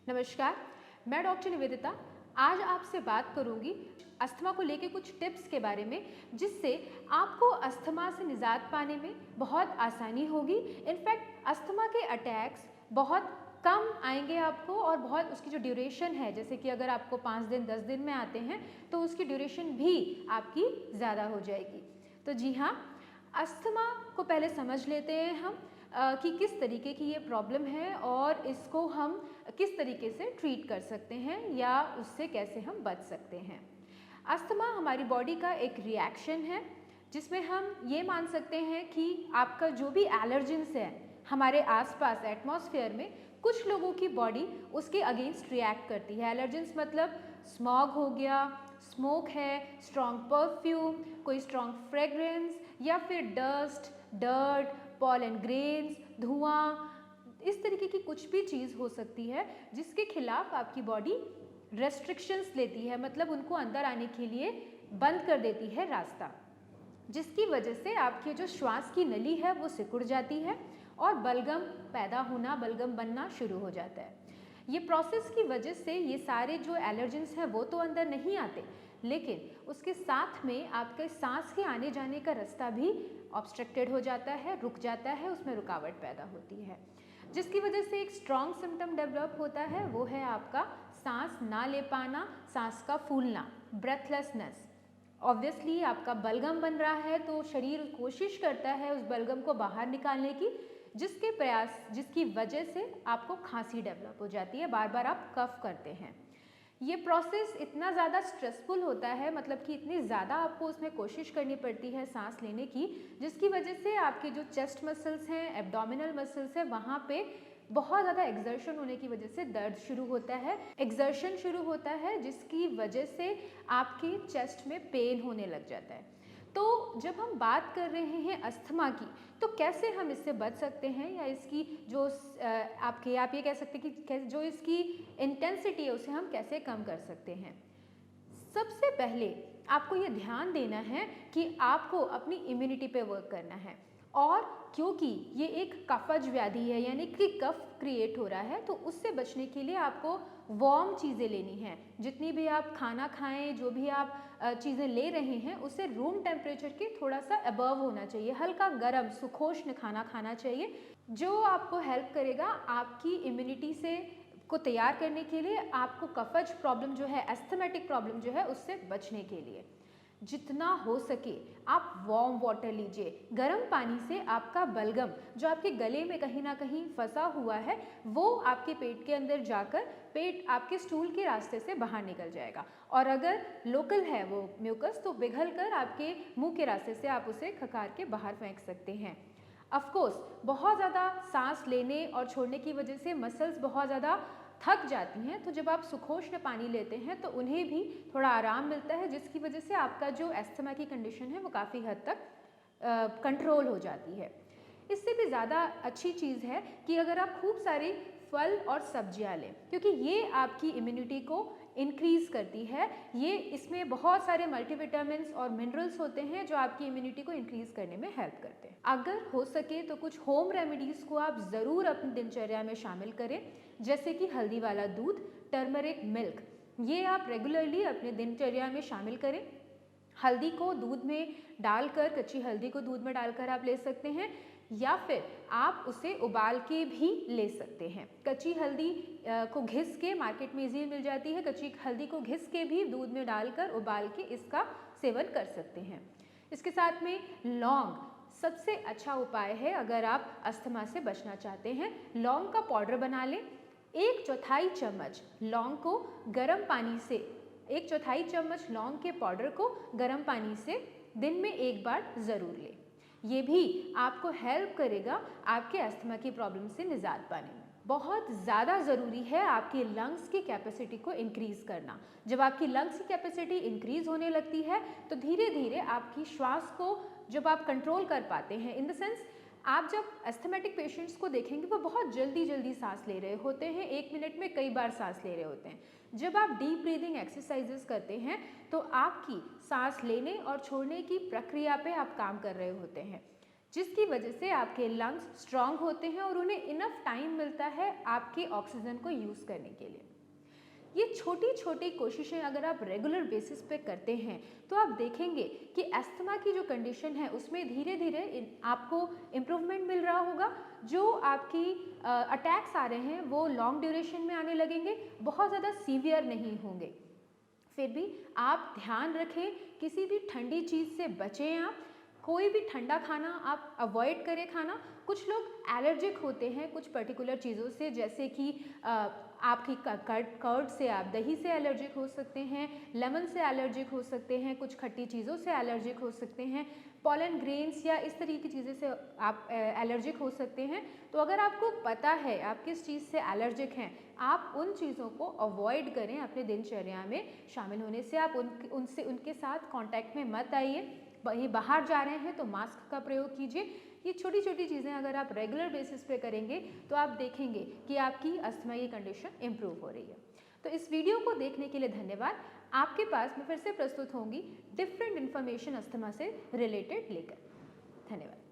नमस्कार, मैं डॉक्टर निवेदिता। आज आपसे बात करूंगी अस्थमा को लेके कुछ टिप्स के बारे में, जिससे आपको अस्थमा से निजात पाने में बहुत आसानी होगी। इनफैक्ट अस्थमा के अटैक्स बहुत कम आएंगे आपको और बहुत उसकी जो ड्यूरेशन है, जैसे कि अगर आपको 5 दिन 10 दिन में आते हैं तो उसकी ड्यूरेशन भी आपकी ज़्यादा हो जाएगी। तो जी हाँ, अस्थमा को पहले समझ लेते हैं हम कि किस तरीके की ये प्रॉब्लम है और इसको हम किस तरीके से ट्रीट कर सकते हैं या उससे कैसे हम बच सकते हैं। अस्थमा हमारी बॉडी का एक रिएक्शन है, जिसमें हम ये मान सकते हैं कि आपका जो भी एलर्जेंस है हमारे आसपास एटमॉस्फेयर में, कुछ लोगों की बॉडी उसके अगेंस्ट रिएक्ट करती है। एलर्जेंस मतलब स्मॉग हो गया, स्मोक है, स्ट्रॉन्ग परफ्यूम, कोई स्ट्रॉन्ग फ्रेग्रेंस या फिर डस्ट, डर्ट, पॉलन ग्रेन्स, धुआं, इस तरीके की कुछ भी चीज़ हो सकती है जिसके खिलाफ आपकी बॉडी रेस्ट्रिक्शंस लेती है, मतलब उनको अंदर आने के लिए बंद कर देती है रास्ता, जिसकी वजह से आपकी जो श्वास की नली है वो सिकुड़ जाती है और बलगम पैदा होना, बलगम बनना शुरू हो जाता है। ये प्रोसेस की वजह से ये सारे जो एलर्जेंस हैं वो तो अंदर नहीं आते, लेकिन उसके साथ में आपके सांस के आने जाने का रास्ता भी ऑब्स्ट्रक्टेड हो जाता है, रुक जाता है, उसमें रुकावट पैदा होती है, जिसकी वजह से एक स्ट्रॉन्ग सिम्टम डेवलप होता है। वो है आपका सांस ना ले पाना, सांस का फूलना, ब्रेथलेसनेस। ऑब्वियसली आपका बलगम बन रहा है तो शरीर कोशिश करता है उस बलगम को बाहर निकालने की, जिसकी वजह से आपको खांसी डेवलप हो जाती है, बार बार आप कफ करते हैं। ये प्रोसेस इतना ज़्यादा स्ट्रेसफुल होता है, मतलब कि इतनी ज़्यादा आपको उसमें कोशिश करनी पड़ती है सांस लेने की, जिसकी वजह से आपके जो चेस्ट मसल्स हैं, एब्डोमिनल मसल्स हैं, वहाँ पे बहुत ज़्यादा एक्सर्शन होने की वजह से दर्द शुरू होता है, एक्सर्शन शुरू होता है, जिसकी वजह से आपकी चेस्ट में पेन होने लग जाता है। तो जब हम बात कर रहे हैं अस्थमा की, तो कैसे हम इससे बच सकते हैं या इसकी जो आप ये कह सकते हैं कि जो इसकी इंटेंसिटी है उसे हम कैसे कम कर सकते हैं। सबसे पहले आपको ये ध्यान देना है कि आपको अपनी इम्यूनिटी पे वर्क करना है, और क्योंकि ये एक कफज व्याधि है, यानी कि कफ क्रिएट हो रहा है, तो उससे बचने के लिए आपको वार्म चीज़ें लेनी हैं। जितनी भी आप खाना खाएं, जो भी आप चीज़ें ले रहे हैं, उसे रूम टेम्परेचर के थोड़ा सा अबव होना चाहिए, हल्का गर्म सुखोष्ण खाना खाना चाहिए, जो आपको हेल्प करेगा आपकी इम्यूनिटी से को तैयार करने के लिए, आपको कफज प्रॉब्लम जो है, एस्थमेटिक प्रॉब्लम जो है, उससे बचने के लिए। जितना हो सके आप वार्म वाटर लीजिए, गर्म पानी से आपका बलगम जो आपके गले में कहीं ना कहीं फंसा हुआ है वो आपके पेट के अंदर जाकर पेट आपके स्टूल के रास्ते से बाहर निकल जाएगा, और अगर लोकल है वो म्यूकस तो पिघल कर आपके मुंह के रास्ते से आप उसे खकार के बाहर फेंक सकते हैं। ऑफ कोर्स बहुत ज़्यादा सांस लेने और छोड़ने की वजह से मसल्स बहुत ज़्यादा थक जाती हैं, तो जब आप सुखोष्ण पानी लेते हैं तो उन्हें भी थोड़ा आराम मिलता है, जिसकी वजह से आपका जो एस्थमा की कंडीशन है वो काफ़ी हद तक कंट्रोल हो जाती है। इससे भी ज़्यादा अच्छी चीज़ है कि अगर आप खूब सारी फल और सब्जियां लें, क्योंकि ये आपकी इम्यूनिटी को इंक्रीज़ करती है। ये इसमें बहुत सारे मल्टीविटामिन्स और मिनरल्स होते हैं जो आपकी इम्यूनिटी को इंक्रीज़ करने में हेल्प करते हैं। अगर हो सके तो कुछ होम रेमेडीज़ को आप ज़रूर अपनी दिनचर्या में शामिल करें, जैसे कि हल्दी वाला दूध, टर्मरिक मिल्क, ये आप रेगुलरली अपने दिनचर्या में शामिल करें। हल्दी को दूध में डालकर, कच्ची हल्दी को दूध में डालकर आप ले सकते हैं, या फिर आप उसे उबाल के भी ले सकते हैं। कच्ची हल्दी को घिस के, मार्केट में इजीली मिल जाती है, कच्ची हल्दी को घिस के भी दूध में डालकर उबाल के इसका सेवन कर सकते हैं। इसके साथ में लौंग सबसे अच्छा उपाय है अगर आप अस्थमा से बचना चाहते हैं। लौंग का पाउडर बना लें, 1/4 चम्मच लौंग को गर्म पानी से, 1/4 चम्मच लौंग के पाउडर को गर्म पानी से दिन में एक बार ज़रूर लें। ये भी आपको हेल्प करेगा आपके अस्थमा की प्रॉब्लम से निजात पाने में। बहुत ज़्यादा ज़रूरी है आपकी लंग्स की कैपेसिटी को इंक्रीज़ करना। जब आपकी लंग्स की कैपेसिटी इंक्रीज़ होने लगती है तो धीरे धीरे आपकी श्वास को जब आप कंट्रोल कर पाते हैं, इन द सेंस आप जब एस्थमेटिक पेशेंट्स को देखेंगे वो बहुत जल्दी जल्दी सांस ले रहे होते हैं, 1 मिनट में कई बार सांस ले रहे होते हैं। जब आप डीप ब्रीदिंग एक्सरसाइजेस करते हैं तो आपकी सांस लेने और छोड़ने की प्रक्रिया पे आप काम कर रहे होते हैं, जिसकी वजह से आपके लंग्स स्ट्रांग होते हैं और उन्हें इनफ टाइम मिलता है आपके ऑक्सीजन को यूज़ करने के लिए। ये छोटी छोटी कोशिशें अगर आप रेगुलर बेसिस पे करते हैं तो आप देखेंगे कि अस्थमा की जो कंडीशन है उसमें धीरे धीरे आपको इम्प्रूवमेंट मिल रहा होगा। जो आपकी अटैक्स आ रहे हैं वो लॉन्ग ड्यूरेशन में आने लगेंगे, बहुत ज़्यादा सीवियर नहीं होंगे। फिर भी आप ध्यान रखें, किसी भी ठंडी चीज़ से बचें। आप कोई भी ठंडा खाना आप अवॉइड करें खाना। कुछ लोग एलर्जिक होते हैं कुछ पर्टिकुलर चीज़ों से, जैसे कि आपकी कर्ड से आप दही से एलर्जिक हो सकते हैं, लेमन से एलर्जिक हो सकते हैं, कुछ खट्टी चीज़ों से एलर्जिक हो सकते हैं, पॉलन ग्रेन्स या इस तरह की चीज़ें से आप एलर्जिक हो सकते हैं। तो अगर आपको पता है आप किस चीज़ से एलर्जिक हैं, आप उन चीज़ों को अवॉइड करें अपने दिनचर्या में शामिल होने से। आप उनके साथ कांटेक्ट में मत आइए। वहीं बाहर जा रहे हैं तो मास्क का प्रयोग कीजिए। ये छोटी छोटी चीज़ें अगर आप रेगुलर बेसिस पे करेंगे तो आप देखेंगे कि आपकी अस्थमा की कंडीशन इम्प्रूव हो रही है। तो इस वीडियो को देखने के लिए धन्यवाद। आपके पास मैं फिर से प्रस्तुत होंगी डिफरेंट इन्फॉर्मेशन अस्थमा से रिलेटेड लेकर। धन्यवाद।